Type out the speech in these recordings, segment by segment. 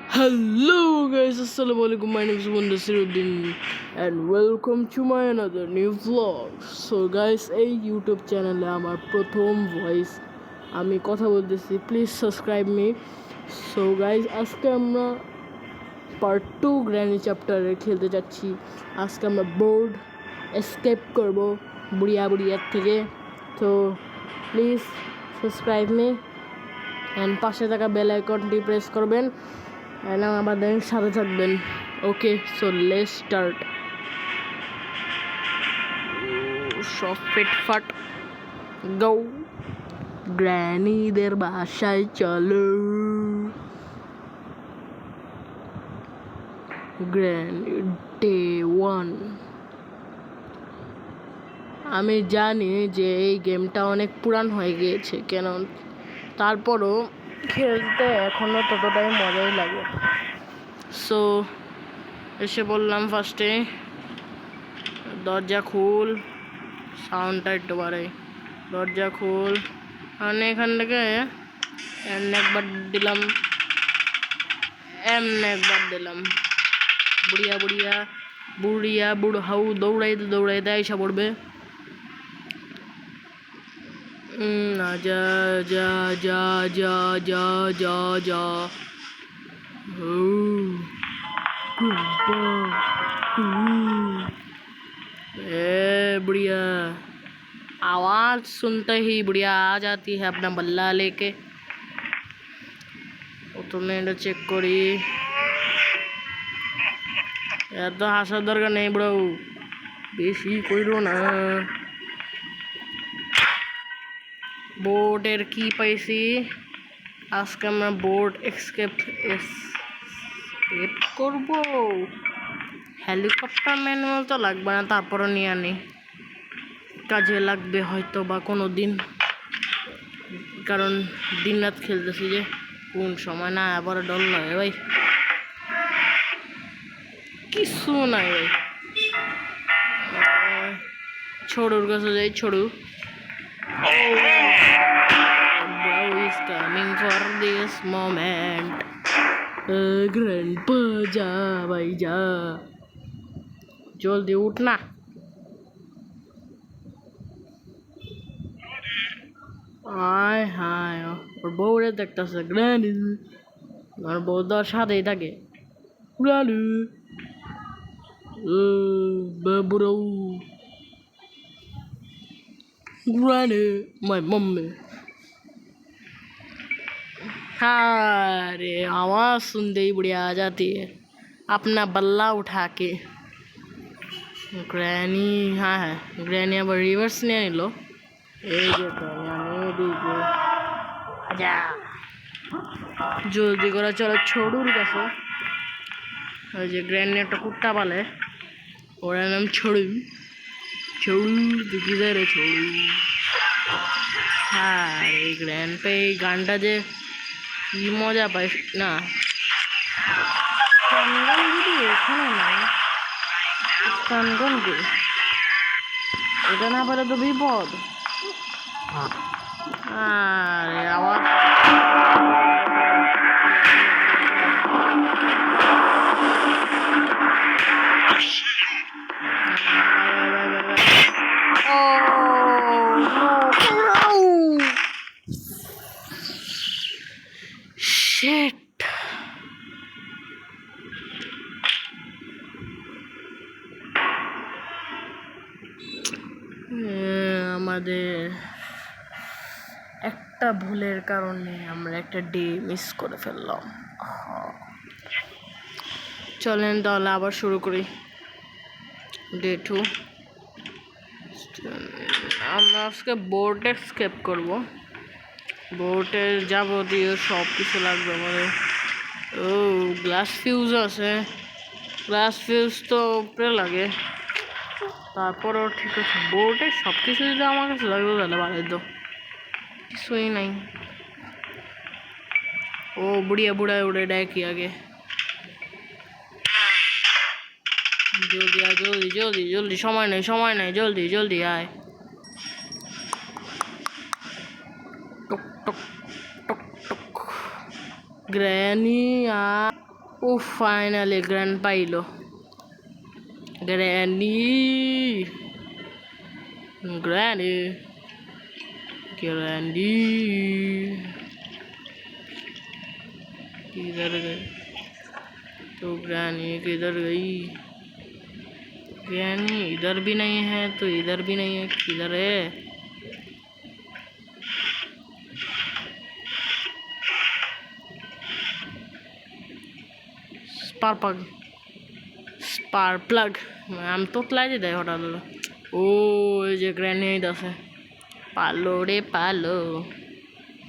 Hello guys, Assalamualaikum. My name is Mundasiruddin and welcome to my another new vlog. So guys, এই YouTube চ্যানেলে আমার প্রথম voice আমি কথা বলতেছি, please subscribe me. So guys, আজকে আমরা পার্ট 2 গ্র্যানি চ্যাপ্টারে খেলতে যাচ্ছি। আজকে আমরা বোর্ড এসকেপ করব বুড়িয়ার থেকে। তো প্লিজ সাবস্ক্রাইব মি অ্যান্ড পাশে থাকা বেল আইকনটি প্রেস করবেন and আমাদের সাথে থাকবেন। ওকে, সো লেটস স্টার্ট। সব ফিটফাট গো, গ্র্যানিদের বাসায় চলো। Granny day 1। আমি জানি যে এই গেমটা অনেক পুরান হয়ে গিয়েছে, কেন তারপরও খেলতে এখনও ততটাই মজাই লাগে। সো এসে বললাম, ফার্স্টে দরজা খুল, সাউন্ডটা একটু বাড়াই, দরজা খুল। আমি এখান থেকে একবার দিলাম, একবার দিলাম, বুড়হাউ দৌড়াইতে আইসা পড়বে। যা যা যা যা যা যা যা बुढ़िया, आवाज सुनते ही बुढ़िया आ जाती है अपना बल्ला लेके। প্রথমে এটা চেক করি। এত হাসার দরকার নেই ব্রো, বেশি কইরো না। বোর্ডের কি পাইছি আজকে, আমরা বোর্ড এসকেপ করব। হেলিকপ্টার ম্যানুয়াল তো লাগবে না, তারপরও নিয়ে আনি, কাজে লাগবে হয়তো বা কোনো দিন, কারণ দিন রাত খেলতেছি যে কোন সময় না আবার ডর লাগে ভাই। কিছু নাই ভাই, ছড়ুর কাছে যাই। ছড়ু is coming for this moment. Grandpa जा भाई जा, जल्दी उठना। आय हाय, और बউরে দেখতেছে গ্র্যানি, আর বউ তো সাথেই থাকে। গ্র্যানি বাবুরো, ग्रैनी माय मम्मी। अरे आवाज़ सुनते ही बुढ़िया आ जाती है अपना बल्ला उठा के। ग्रैनी हाँ है, ग्रैनी अब रिवर्स नहीं लो, आजा जल्दी करा चलो। छोड़ूर कैसे ওই যে গ্র্যানি একটা কুত্তা পালে, ওর নাম ছড়ু। ছড়ু দেখি যায় রে ছড়ু। হ্যাঁ, এই গ্র্যান্ড পে এই গানটা যে কি মজা পাই না। স্টানগান যদি এখানে নাই, স্টানগান কে এটা না পারে তো বিপদ। আরে আওয়াজ শিট। আমাদের একটা ভুলের কারণে আমরা একটা ডে মিস করে ফেললাম। চলেন তাহলে আবার শুরু করি। ডে 2 আমরা আজকে বোর্ড এসকেপ করব। বোর্ডের যাবতীয় সব কিছু লাগবে আমাদের। ও গ্লাস ফিউজ আছে, গ্লাস ফিউজ তো উপরে লাগে, তারপরও ঠিক আছে। বোর্ডের সব কিছু যদি আমার কাছে লাগবে তাহলে ভালো তো কিছুই নাই। ও বুড়িয়া উড়ে দেয় কি আগে। জলদি আয়, জলদি, সময় নেই, জলদি আয়। টক টক টক টক, গ্র্যানি ও ফাইনালি গ্র্যান্ড পাইলো গ্র্যান্ডি ग्रैंडी ग्रैंडी किधर गई तो ग्रैनी किधर गई ग्रैनी इधर भी नहीं है तो इधर भी नहीं है किधर है स्पार्क प्लग हम तो लाई दे हटा लो ও এই যে গ্রেনেড আছে পালো রে পালো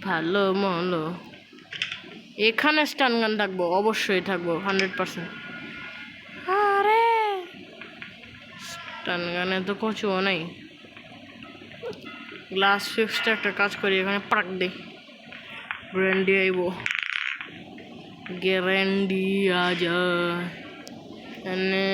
ভালো মলো এখানে স্টান গান থাকবো অবশ্যই থাকবো 100%। আরে স্টান গানে তো কচুও নাই গ্লাস ফিক্সড একটা কাজ করি এখানে পাক দেই গ্র্যান্ডি আইব গ্যারান্ডি আজা এনে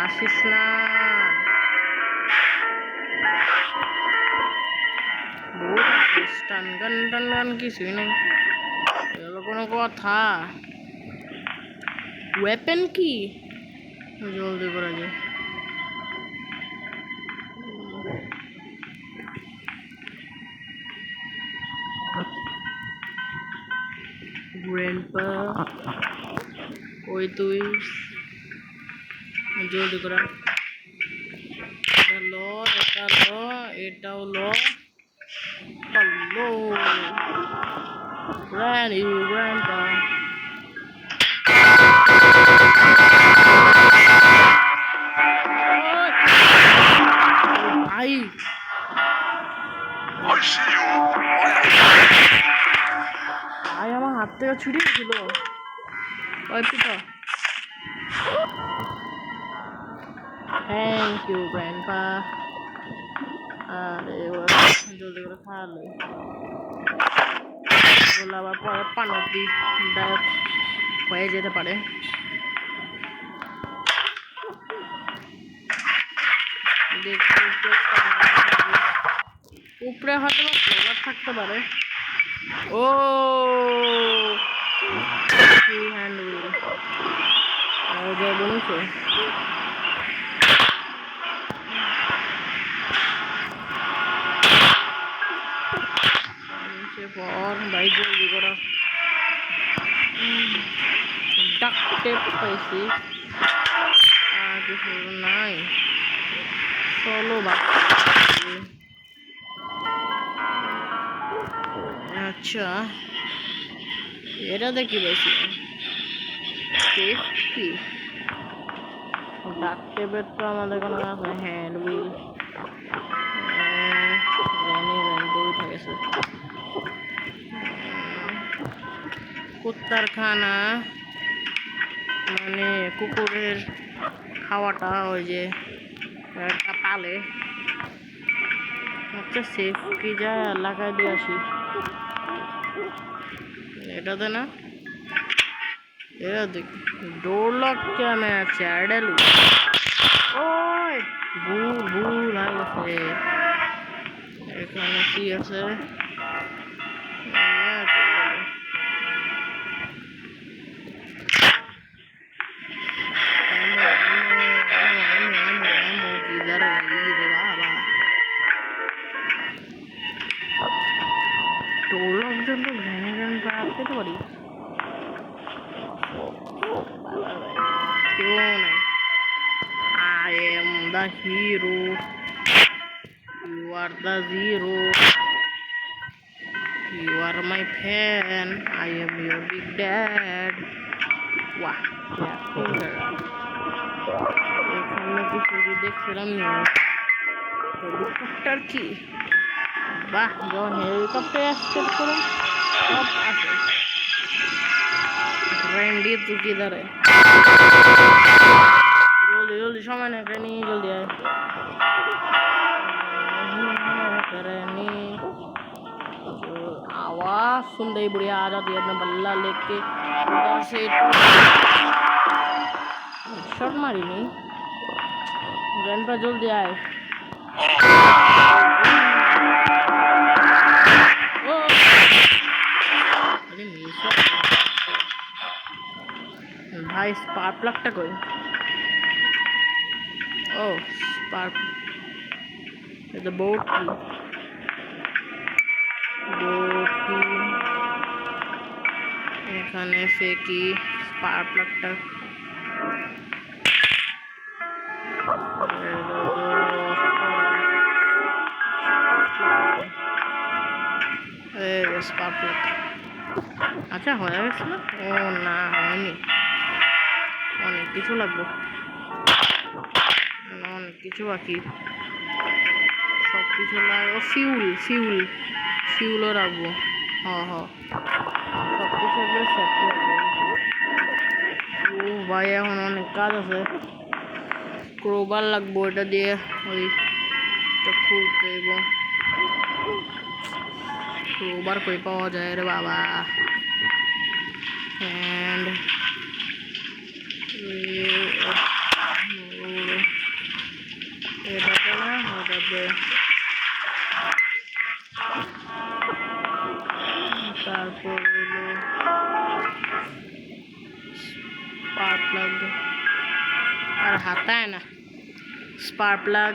আসিস না টান গান টান গান কিছুই নাই এগুলো কোনো কথা ওয়েপেন কি জলদি করা যায় গ্র্যান্ডপা ওই তুই জলদি করা এটা লো এটাও লো হ্যালো গ্র্যান্ডি গ্র্যান্ডপা ভাই ভাই আমার হাত থেকে ছুটে ছিল ওই পিঠা থ্যাংক ইউ গ্র্যান্ডপা আরে জলদি করে খাওয়ালো বলে আবার পরে পানতি ডায়ট হয়ে যেতে পারে উপরে হয়তো ফ্লেভার থাকতে পারে ও হ্যান্ড হুইল বলছে পর ভাই জলদি করা ডাক টেপ পাইছি আর কিছু নাই চলো আচ্ছা এটা দেখি পাইছি কি ডাক টেপের তো আমাদের কোনো আছে হ্যান্ড হুইল উঠে গেছে কুত্তার খানা মানে কুকুরের খাওয়াটা ওই যে একটা পালে আচ্ছা সেফ কি যা লাগাই দিয়ে আসি এটাতে না এটা দেখ ডোর লক কেমন আছে আইডালু ওই ভুল হয়ে গেছে এখানে কি আছে পেতে পারি কেউ নাই I am the hero you are the zero are my fan. I am your big dad. Wah, এখানে কি শুধু দেখছিলাম নি হেলিকপ্টার কি বাহ যখন হেলিকপ্টার স্টার্ট করো সব আছে গ্র্যান্ডি तू किधर है जल्दी जल्दी समय नहीं करनी जल्दी आए करनी आवाज सुन दे बुढ़िया आ जाती है अपना बल्ला लेके उधर से शॉट मारी नहीं ग्रैंडपा जल्दी आए अरे भाई स्पार्क प्लगটা কই ও স্পার্ক এটা বোট কি এখানে ফেকি স্পার্ক প্লাগটা স্পার্ক প্লাগ আচ্ছা হয়ে গেছে না ও না হয়নি অনেক কিছু লাগবে অনেক কিছু বাকি সব কিছু লাগবে ফিউলও রাখবো হ্যাঁ সব কিছু সেট করবো ও ভাই এখন অনেক কাজ আছে ক্রোবার লাগবো এটা দিয়ে ওইটা খুলতে এবং ক্রোবার কই পাওয়া যায় রে বাবা and এটাকে না ওটাকে তারপর হলো স্পার্ক প্লাগ আর হাতায় না স্পার্ক প্লাগ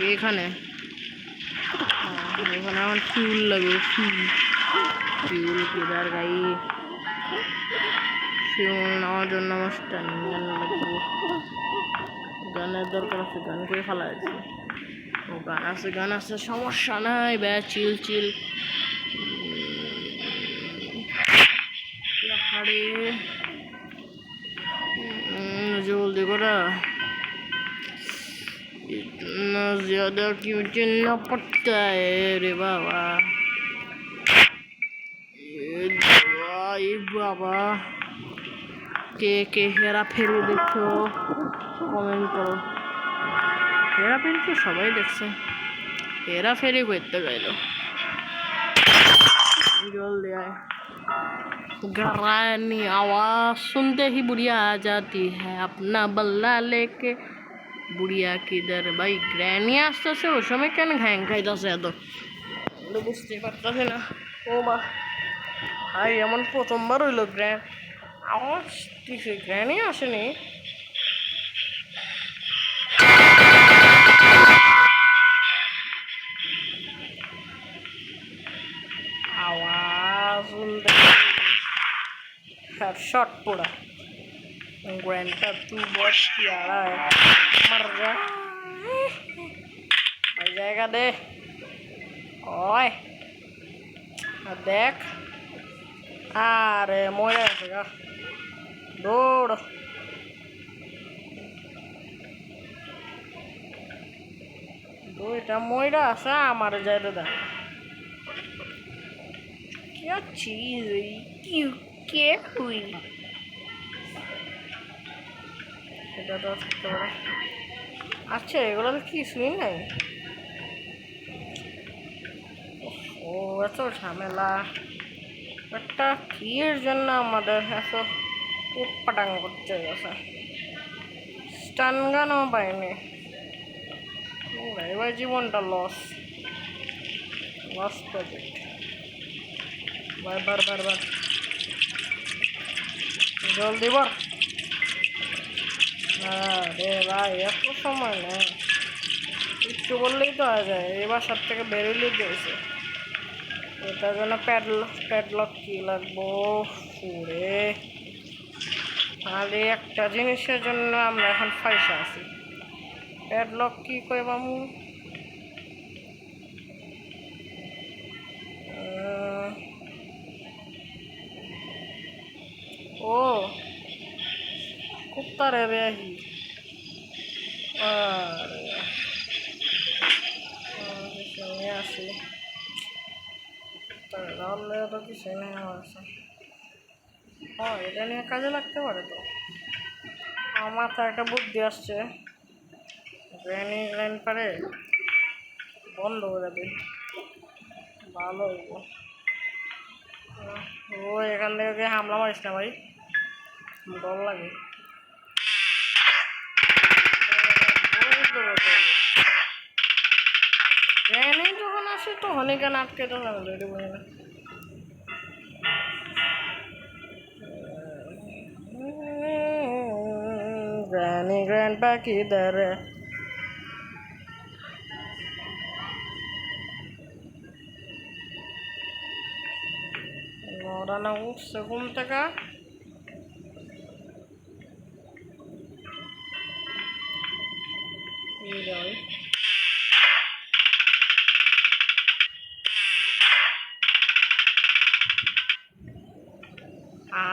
এখানে এখানে আমার ফিউল লাগবে ফিউল কিদার গাই ফিউল নেওয়ার জন্য আমার স্ট্যান্ড গান লাগবে গানের দরকার আছে গান করে ফেলা আছে ও গান আছে সমস্যা নাই চিল जल्दी करा इतना ज्यादा क्यों चलना पड़ता है रे बाबा ये बाबा के हेरा फेरी देखो कमेंट करो हेरा फेरी तो सबाई देखছে हेरा फेरी করতে গেল जल्दी आए ग्रानी आवाज सुनते ही बुढ़िया आ जाती है अपना बल्ला लेके बुढ़िया किधर भाई ग्रैनी आस्ते से उस समय क्या घैंग खाइते एत बुझते पारते ना ओ बा भाई एमन प्रथमबार हইল গ্র্যান্ড आवाज কিছু গ্র্যানি আসেনি आवाज सुनते हेडशॉट पूरा ग्रैंडपा तू बहुत प्यारा है मर जा हो जाएगा दे ओए देख अरे मोड़ा ऐसा दौड़ दुईटा मोड़ा आसा हमारे जाए दादा क्या चीज क्यों क्या हुई এটা তো থাকতে পারে আচ্ছা এগুলো তো কিছুই নাই ও এত ঝামেলা একটা কিয়ের জন্য আমাদের এত উটপাটাং করতে গেছে স্টান গানও পাইনি এবার জীবনটা লস প্রজেক্ট বার জলদি বল अरे भाई এত সময় না একটু বললেই তো आ যায় এই বাসার থেকে বেরোলেই দিয়েছে এটার জন্য প্যাডলক কি লাগবো পুরে আর একটা জিনিসের জন্য আমরা এখন পয়সা আছি প্যাডলক কি কয় মামু? ও কুত্তারে বেহি নিয়ে আসি তাহলে তো কিছু নেই আমার কাছে। এটা নিয়ে কাজে লাগতে পারে তো। আমার মাথায় একটা বুদ্ধি আসছে, গ্র্যানি গ্র্যান্ডপারে বন্ধ করে দিই, ভালো হইব। ও এখান থেকে হামলা মারিস না ভাই, ডর লাগে। গ্র্যানি যখন আসে তখন এখানে আটকে তো রেডি বলে না। Granny grandpa किधर है? Nora উঠছে ঘুম থেকে।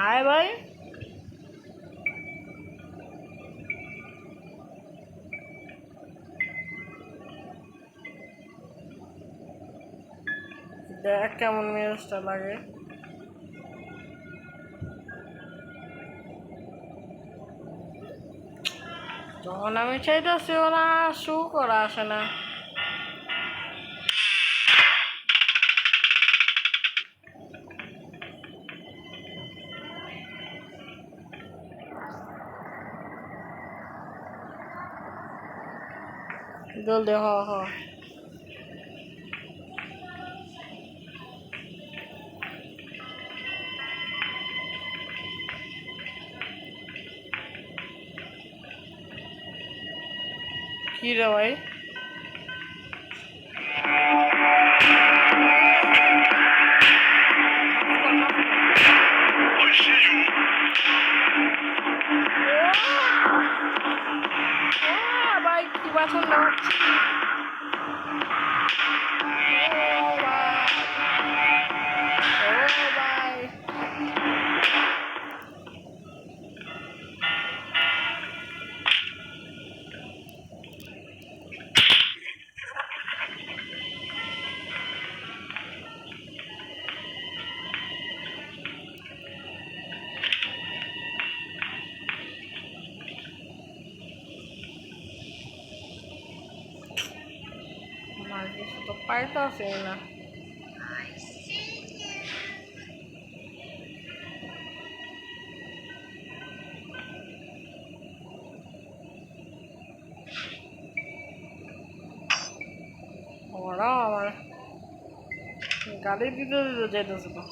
আয় ভাই, দেখ কেমন মেজাজটা লাগে। যখন আমি চাইতেছি ওরা শু করা আসে না। জলদি হ হ। কি রে ভাই? ভাই কি বাসন দেওয়াচ্ছি? কিছু তো পাইতেছি না। ওরা আমার গাড়ি দিতে দিতে যেতেছে তো।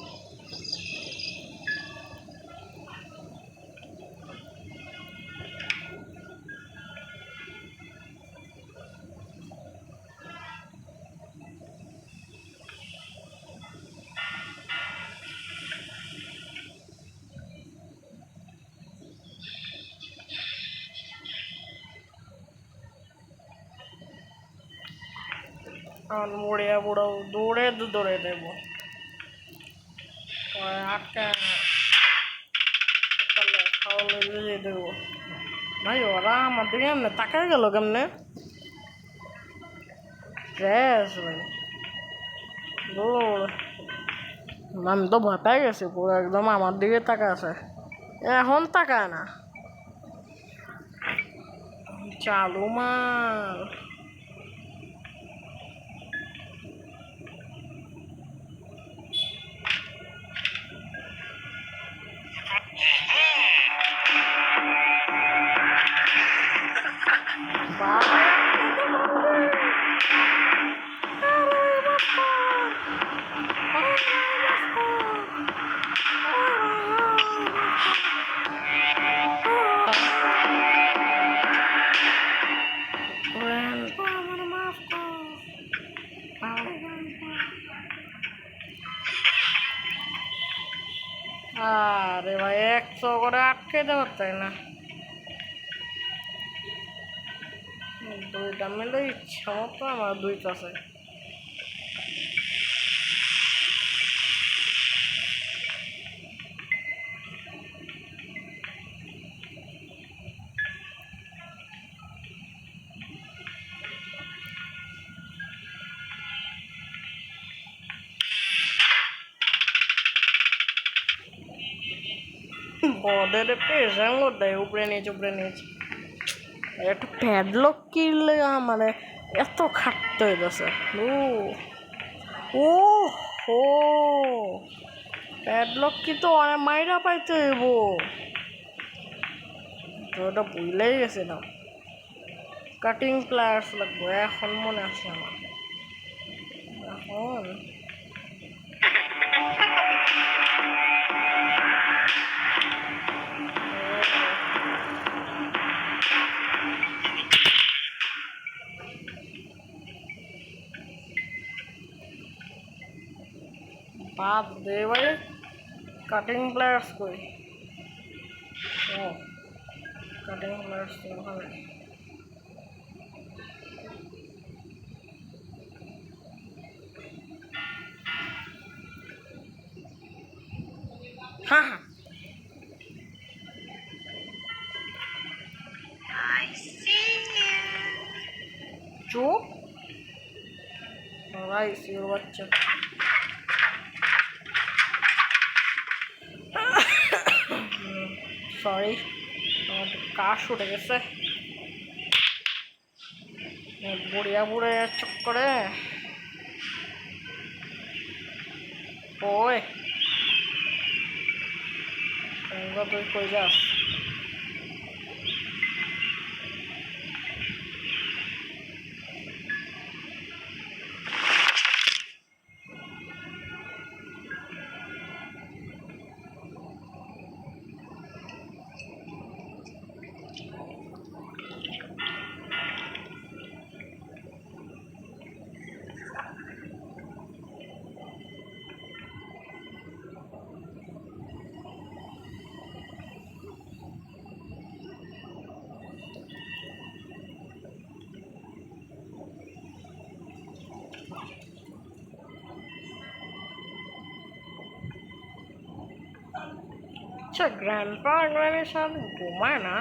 আর মুড়িয়া বুড়ো দৌড়ে দৌড়ে দেবো আটকা খাওয়ালে দিয়ে দেবো। ভাই ওরা আমার দিকে এমনি তাকায় গেল কেমনে? গ্যাস ভাই দৌড়, আমি তো ভয় পেয়ে গেছি পুরো, একদম আমার দিকে তাকা আছে। এখন তাকায় না। চালু মাল। আরে ভাই 100 করে আটকে দেওয়ার তাই না, দুইটা মিলে ইচ্ছা মতো আমার দুইটা আছে। বদের প্রেশার দেয় উপরে নিচে একটু প্যাডলক কিনলে মানে এত খাটতে হয়ে গেছে। ও হো প্যাডলক কি তো অনেক মাইরা পাইতে হইব, তো ওটা ভুলেই গেছিলাম। কাটিং প্লায়ার্স লাগবে, এখন মনে আছে আমার। এখন বাদ দে ভাই, কাটিং প্লায়ার্স কই? ও কাটিং প্লায়ার্স তো ওখানে। হ্যাঁ হ্যাঁ চুপ ভাই, সিওর বাচ্চা। সরি, আমার কাশ উঠে গেছে বুড়িয়া বুড়ে চক্করে। ওই তুই কই যাস? আচ্ছা, গ্র্যান্ডপা গ্র্যান্ডের সাথে ঘুমায় না?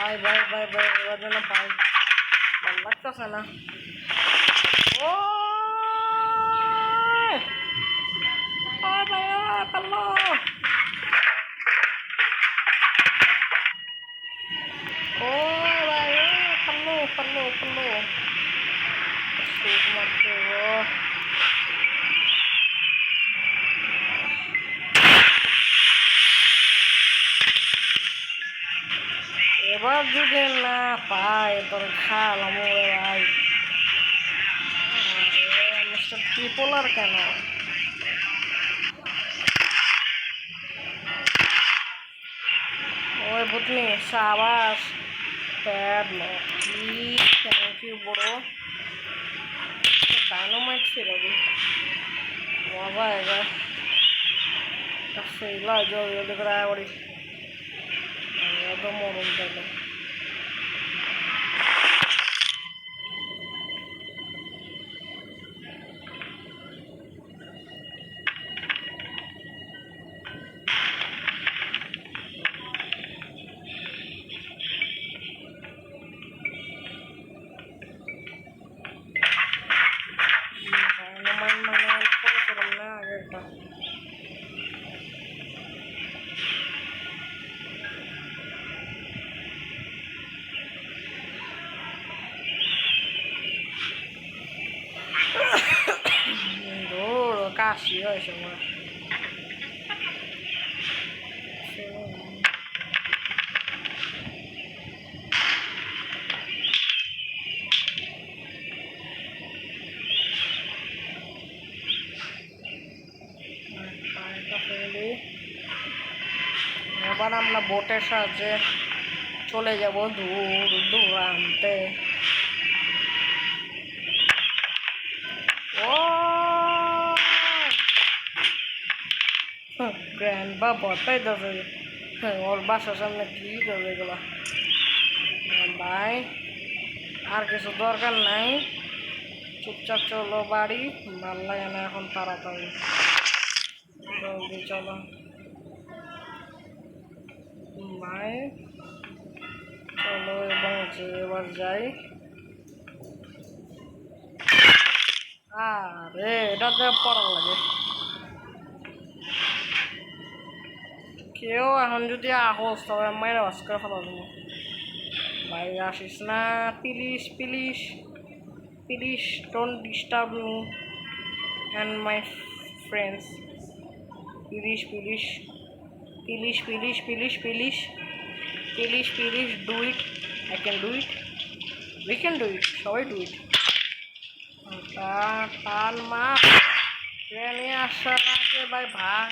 ভাই ভাই ভাই ভাই, এবার যেন পাই, ভালো লাগতেছে না। ও ভাই পারলো। ও ভাই পারলো পারলো পারলো, সুখ মারছে ও। এবার যদি না পাই তোর খালাম ভাই। মিস্টার ট্রিপলার কেন? ওই বুটনি সাবাস, প্যাডলক কি, থ্যাংক ইউ বড়ো। ডাইনোমাইট ছিল রে, মজা এবার সেইলা জলদি করে আয় পড়ি, একদম মরণ তাইলে। ডাইনোমাইট মানে করেছিলাম না আগেরটা। কাশি হয় সময় এবার আমরা বোটের সাহায্যে চলে যাব দূর দূরান্তে। ও গ্র্যান্ড বা বটাই দেবে, ওর বাসার সামনে কি দেবে এগুলো। ভাই আর কিছু দরকার নাই, চুপচাপ চলো বাড়ি, ভাল লাগে না এখন তাড়াতাড়ি, জলদি চলো ভাই, চলো এবং এবার যাই। আরে এটাতে পড়া লাগে, কেউ এখন যদি আহস তবে মায়ের আওয়াজ করে ফেলা দেবো। ভাই আসিস না please please please, don't disturb me and my friends, please please please please please please please please do it, I can do it, we can do it, সবাই ডু ইট। টান মাছ ট্রেনে আসার আগে ভাই ভাগ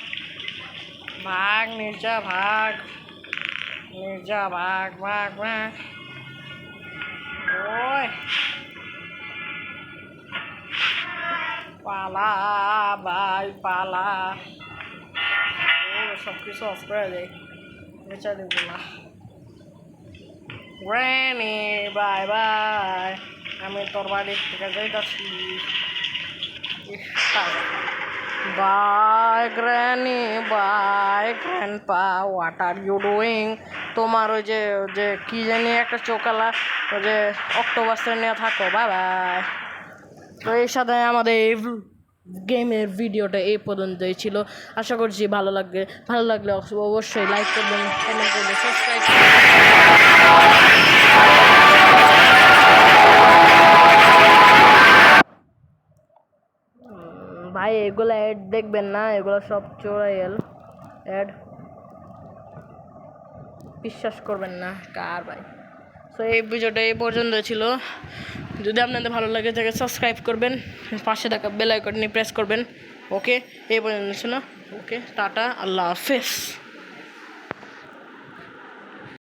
ভাগ, নির্জা ভাগ, নির্জা ভাগ ভাগ ভাগ। ওই পালা ভাই পালা, ও সব কিছু অফ করে দেয়, বেচা দেবো না। গ্র্যানি বাই বাই, আমি তোর বাড়ির থেকে যাইতাছি। Bye granny bye grandpa, what are you doing? তোমার ওই যে যে কি জানি একটা চোকালা ওই যে অক্টোপাসের নিয়ে থাকো, বাই বাই। তো এর সাথে আমাদের এই গেমের ভিডিওটা এই পর্যন্তই ছিল, আশা করছি ভালো লাগলে অবশ্যই লাইক করবেন, কমেন্ট করবেন, সাবস্ক্রাইব করবেন। ভাই এগুলো অ্যাড দেখবেন না, এগুলো সব চোরাইল অ্যাড, বিশ্বাস করবেন না কার ভাই। সো এই ভিডিওটা এই পর্যন্ত ছিল, যদি আপনাদের ভালো লাগে তাকে সাবস্ক্রাইব করবেন, পাশে থাকা বেল আইকনটি প্রেস করবেন। ওকে এই পর্যন্ত ছিল, ওকে টাটা, আল্লাহ হাফেজ।